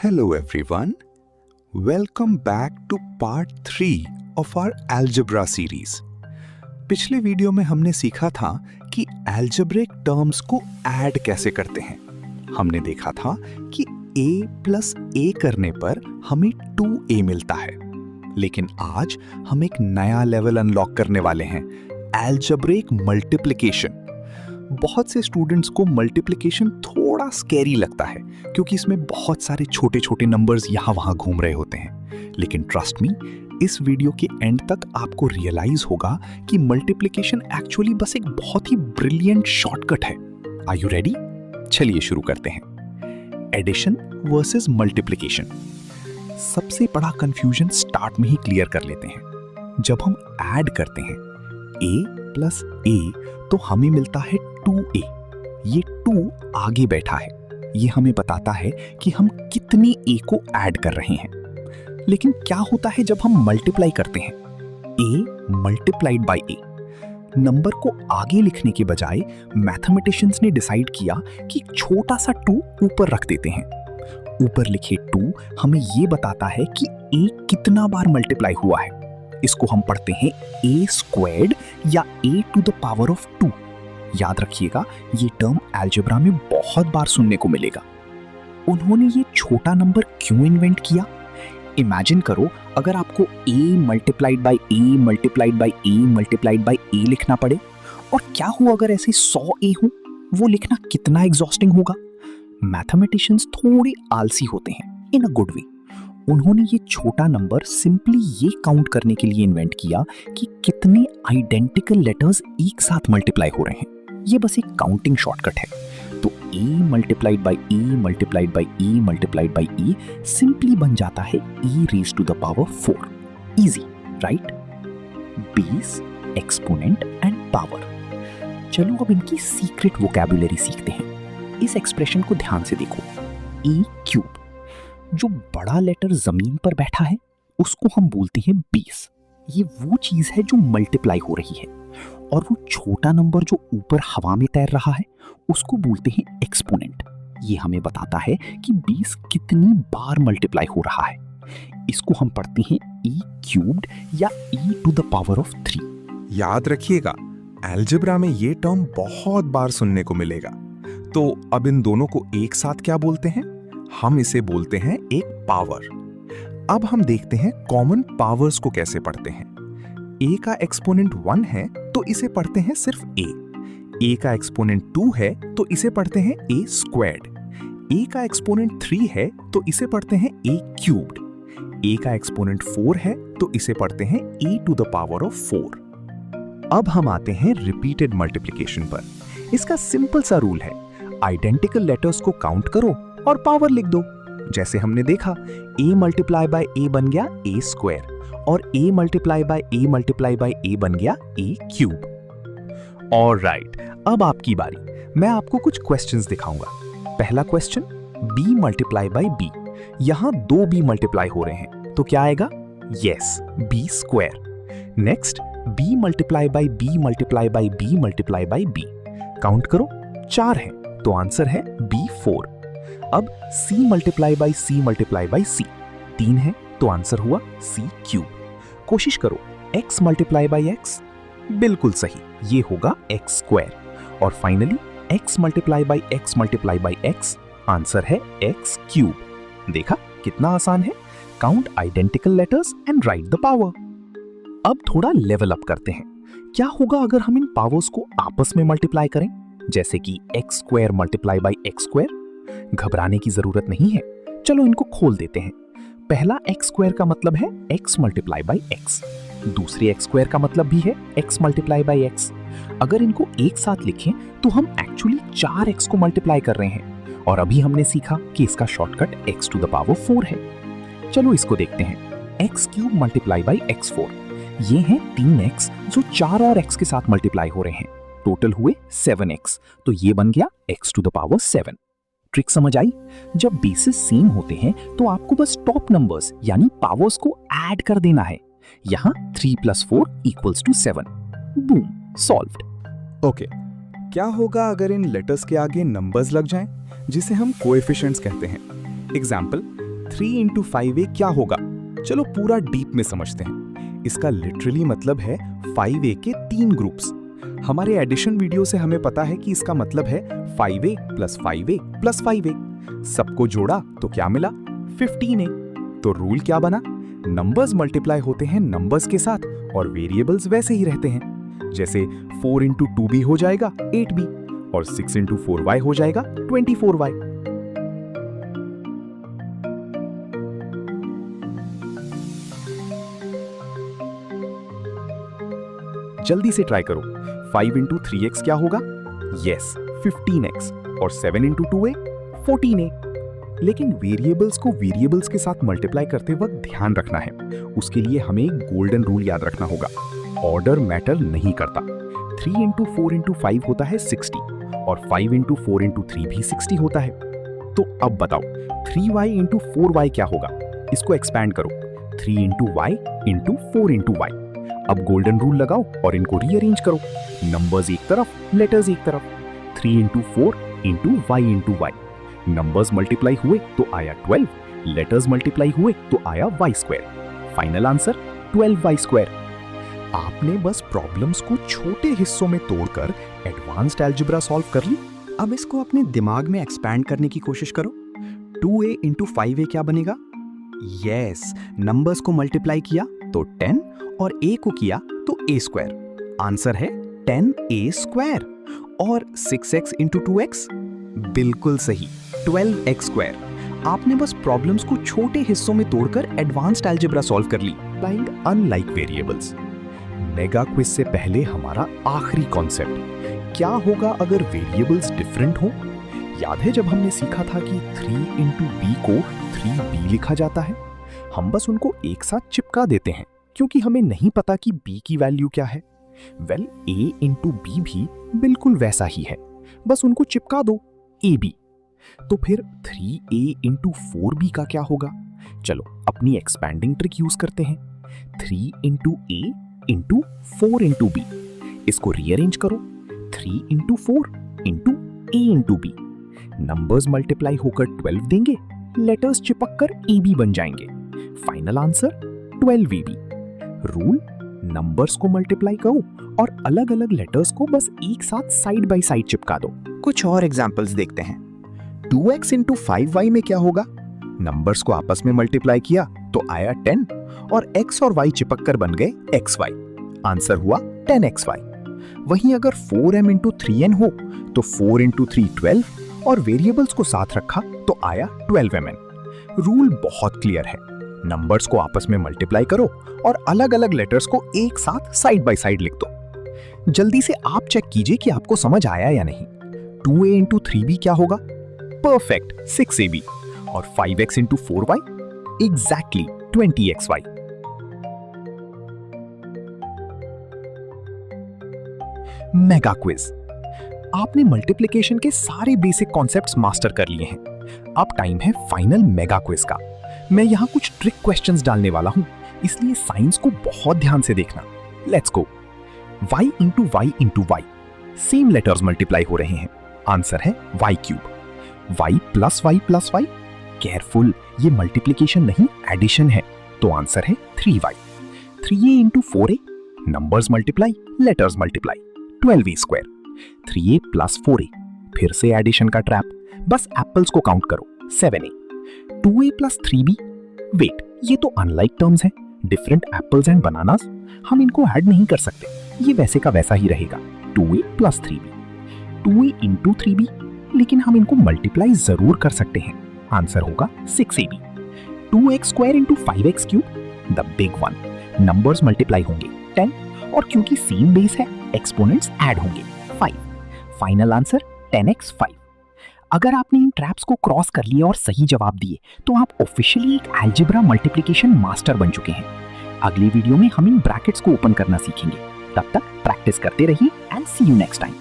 Hello everyone, welcome back to part 3 of our algebra series. पिछले video में हमने सीखा था कि algebraic टर्म्स को ऐड कैसे करते हैं. हमने देखा था कि a plus a करने पर हमें 2a मिलता है. लेकिन आज हम एक नया लेवल अनलॉक करने वाले हैं, algebraic मल्टीप्लिकेशन. बहुत से स्टूडेंट्स को मल्टीप्लिकेशन थोड़ा स्कैरी लगता है क्योंकि इसमें बहुत सारे छोटे छोटे नंबर्स यहाँ वहाँ घूम रहे होते हैं. लेकिन ट्रस्ट मी, इस वीडियो के एंड तक आपको रियलाइज होगा कि मल्टीप्लिकेशन एक्चुअली बस एक बहुत ही ब्रिलियंट शॉर्टकट है. Are you ready? चलिए शुरू करते हैं. Addition versus multiplication. सबसे बड़ा कंफ्यूजन स्टार्ट में ही क्लियर कर लेते हैं. जब हम ऐड करते हैं a प्लस a तो हमें मिलता है 2a. ये 2 आगे बैठा है. ये हमें बताता है कि हम कितनी a को ऐड कर रहे हैं. लेकिन क्या होता है जब हम मल्टीप्लाई करते हैं? a multiplied by a. Number को आगे लिखने के बजाय मैथमेटिशियंस ने डिसाइड किया कि छोटा सा 2 ऊपर रख देते हैं. ऊपर लिखे 2 हमें ये बताता है कि a कितना बार मल्टीप्लाई हुआ है. इसको हम पढ़ते हैं a स्क्वायर्ड या a to the power of 2. याद रखिएगा, ये टर्म अलजेब्रा में बहुत बार सुनने को मिलेगा. उन्होंने ये छोटा नंबर क्यों इन्वेंट किया? इमेजिन करो अगर आपको a multiplied by a multiplied by a multiplied by a लिखना पड़े. और क्या हो अगर ऐसे 100 a हो? वो लिखना कितना एग्जॉस्टिंग होगा. मैथमेटिशियंस थोड़े आलसी होते हैं इन अ गुड वे. उन्होंने ये छोटा नंबर सिंपली ये काउंट करने के लिए इन्वेंट किया कि कितने आइडेंटिकल लेटर्स एक साथ मल्टीप्लाई हो रहे हैं. ये बस एक काउंटिंग शॉर्टकट है. तो a multiplied by a multiplied by a multiplied by a simply बन जाता है e raised to the power 4. Easy, right? Base, exponent and power. चलो अब इनकी सीक्रेट वोकैबुलरी सीखते हैं. इस एक्सप्रेशन को ध्यान से देखो. a cube. जो बड़ा लेटर जमीन पर बैठा है उसको हम बोलते हैं बेस. ये वो चीज है जो मल्टीप्लाई हो रही है. और वो छोटा नंबर जो ऊपर हवा में तैर रहा है उसको बोलते हैं एक्सपोनेंट. ये हमें बताता है कि बेस कितनी बार मल्टीप्लाई हो रहा है. इसको हम पढ़ते हैं e क्यूब्ड या e to the power of 3. याद रखिएगा, अलजेब्रा में ये टर्म बहुत बार सुनने को मिलेगा. तो अब इन दोनों को एक साथ क्या बोलते हैं? हम इसे बोलते हैं एक पावर. अब हम देखते हैं कॉमन पावर्स को कैसे पढ़ते हैं. a का एक्सपोनेंट 1 है तो इसे पढ़ते हैं सिर्फ a का एक्सपोनेंट 2 है तो इसे पढ़ते हैं a स्क्वायर्ड. a का एक्सपोनेंट 3 है तो इसे पढ़ते हैं a क्यूब्ड. a का एक्सपोनेंट 4 है तो इसे पढ़ते हैं a to the power of 4. अब हम आते हैं रिपीटेड मल्टीप्लिकेशन पर. इसका सिंपल सा रूल है, आइडेंटिकल लेटर्स को काउंट करो और पावर लिख दो. जैसे हमने देखा, a मल्टीप्लाई बाय a बन गया a स्क्वायर और a multiply by a multiply by a बन गया a क्यूब. ऑलराइट, अब आपकी बारी. मैं आपको कुछ क्वेश्चंस दिखाऊंगा. पहला question, b multiply by b. यहां 2b मल्टीप्लाई हो रहे हैं तो क्या आएगा? Yes, b square. Next, b multiply by b multiply by b multiply by b. Count करो, 4 है तो आंसर है b4. अब c multiply by c multiply by c. 3 है तो आंसर हुआ c क्यूब. कोशिश करो, x मल्टीप्लाई बाय x. बिल्कुल सही, ये होगा x स्क्वायर. और finally x multiply by x multiply by x. Answer है x क्यूब. देखा कितना आसान है. Count identical letters and right the power. अब थोड़ा लेवल अप करते हैं. क्या होगा अगर हम इन पावर्स को आपस में मल्टीप्लाई करें, जैसे कि x square multiply by x square? घबराने की जरूरत नहीं है. चलो इनको खोल देते हैं. पहला x स्क्वायर का मतलब है x मल्टीप्लाई बाय x. दूसरे x स्क्वायर का मतलब भी है x मल्टीप्लाई बाय x. अगर इनको एक साथ लिखें तो हम एक्चुअली 4x को मल्टीप्लाई कर रहे हैं. और अभी हमने सीखा कि इसका shortcut x to the power 4 है. चलो इसको देखते हैं. x cube multiply by x4. ये हैं 3x जो 4 और x के साथ मल्टीप्लाई हो रहे हैं. टोटल हुए 7x. तो ये बन गया x to the power 7. Trick समझ आई? जब बेसिस सेम होते हैं तो आपको बस टॉप नंबर्स यानी पावर्स को ऐड कर देना है. यहां 3 + 4 = 7. Boom, solved. ओके, क्या होगा अगर इन लेटर्स के आगे नंबर्स लग जाएं, जिसे हम कोएफिशिएंट्स कहते हैं. एग्जाम्पल, 3 इंटू 5a क्या होगा? चलो पूरा डीप में समझते हैं। इसका लिटरली मतलब है 5a के 3 ग्रुप्स। हमारे एडिशन वीडियो से हमें पता है कि इसका मतलब है 5a plus 5a plus 5a। सबको जोड़ा तो क्या मिला? 15a। तो रूल क्या बना? नंबर्स मल्टीप्लाई होते हैं नंबर्स के साथ और वेरिएबल्स वैसे ही रहते हैं। जैसे 4 इंटू 2b हो जाएगा 8b और 6 इंटू 4y हो जाएगा 24y। जल्दी से ट्राई करो। 5 इंटू 3x क्या होगा? यस, 15x और 7 इंटू 2a 14a। लेकिन वेरिएबल्स को वेरिएबल्स के साथ मल्टीप्लाई करते वक्त ध्यान रखना है। उसके लिए हमें एक गोल्डन रूल याद रखना होगा। ऑर्डर मैटर नहीं करता। 3 इंटू 4 इंटू 5 होता है 60 और 5 इंटू 4 इंटू 3 भी 60 होता है। तो अब बताओ 3y इंटू 4y क्या होगा? इसको एक्सपैंड करो। 3 into y into 4 into y। अब गोल्डन रूल लगाओ और इनको रीअरेंज करो। नंबर्स एक तरफ, लेटर्स एक तरफ। 3 into 4 into y into y। Numbers multiply हुए तो आया 12, लेटर्स मल्टीप्लाई हुए तो आया y square. Final answer 12y square. आपने बस प्रॉब्लम्स को छोटे हिस्सों में तोड़कर एडवांस्ड अलजेब्रा सॉल्व कर ली। अब इसको अपने दिमाग में एक्सपैंड करने की कोशिश करो। 2a इंटू 5a क्या बनेगा? यस, नंबर्स को मल्टीप्लाई किया तो 10 और a को किया तो a स्क्वायर। आंसर है 10a स्क्वायर। और 6x इंटू 2x? बिल्कुल सही, 12x स्क्वायर। आपने बस प्रॉब्लम्स को छोटे हिस्सों में तोड़कर एडवांस्ड अलजेब्रा सॉल्व कर ली। Lying unlike variables. Mega quiz से पहले हमारा आखिरी कॉन्सेप्ट, क्या होगा अगर वेरिएबल्स डिफरेंट हो? याद है जब हमने सीखा था कि 3 इंटू b को 3b लिखा जाता है? हम बस उनको एक साथ चिपका देते हैं क्योंकि हमें नहीं पता कि b की वैल्यू क्या है। वेल, a इंटू b भी बिल्कुल वैसा ही है, बस उनको चिपका दो, ab। तो फिर 3a इंटू 4b का क्या होगा? चलो अपनी एक्सपैंडिंग ट्रिक यूज करते हैं। 3 into a into 4 into b। इसको रीअरेंज करो। 3 into 4 into a into b। Numbers multiply होकर 12 देंगे, लेटर्स चिपक कर ab बन जाएंगे। Final answer 12ab। Rule, numbers को मल्टीप्लाई करो और अलग अलग लेटर्स को बस एक साथ साइड बाय साइड चिपका दो। कुछ और एग्जाम्पल्स देखते हैं। 2x इंटू 5y में क्या होगा? नंबर्स को आपस में मल्टीप्लाई किया तो आया 10 और x और y चिपक कर बन गए xy। आंसर हुआ 10xy। वहीं अगर 4m इंटू 3n हो तो 4 इंटू 3 12 और वेरिएबल्स को साथ रखा तो आया 12mn। रूल बहुत क्लियर है। नंबर्स को आपस में मल्टीप्लाई करो और अलग अलग लेटर्स को एक साथ साइड बाय साइड लिख दो। जल्दी से आप चेक कीजिए कि आपको समझ आया या नहीं। 2a इंटू 3b क्या होगा? Perfect, 6ab। और 5x into 4y? Exactly 20xy। Mega quiz. आपने मल्टीप्लिकेशन के सारे बेसिक कॉन्सेप्ट्स मास्टर कर लिए हैं। अब टाइम है फाइनल मेगा क्विज का। मैं यहाँ कुछ ट्रिक क्वेश्चंस डालने वाला हूँ, इसलिए साइंस को बहुत ध्यान से देखना। Let's go. y into y into y, same letters multiply हो रहे हैं। आंसर है y cube. y plus y plus y, careful, ये मल्टीप्लिकेशन नहीं एडिशन है, तो आंसर है 3y। 3a into 4a, numbers multiply, letters multiply, 12a square. 3a plus 4a, फिर से एडिशन का ट्रैप, बस एप्पल्स को काउंट करो, 7a। 2a plus 3b, wait, ये तो अनलाइक टर्म्स हैं, डिफरेंट एप्पल्स एंड बनानास, हम इनको ऐड नहीं कर सकते, ये वैसे का वैसा ही रहेगा। 2a plus 3b, 2a into 3b, लेकिन हम इनको मल्टीप्लाई जरूर कर सकते हैं। आंसर होगा 6ab। 2x square into 5x cube, the big one, numbers multiply होंगे 10 और क्योंकि सेम बेस है एक्सपोनेंट्स ऐड होंगे 5। Final answer 10x5। अगर आपने इन ट्रैप्स को क्रॉस कर लिया और सही जवाब दिए तो आप ऑफिशियली एक अलजेब्रा मल्टीप्लिकेशन मास्टर बन चुके हैं। अगले वीडियो में हम इन ब्रैकेट्स को ओपन करना सीखेंगे। तब तक प्रैक्टिस करते रहिए and see you next time.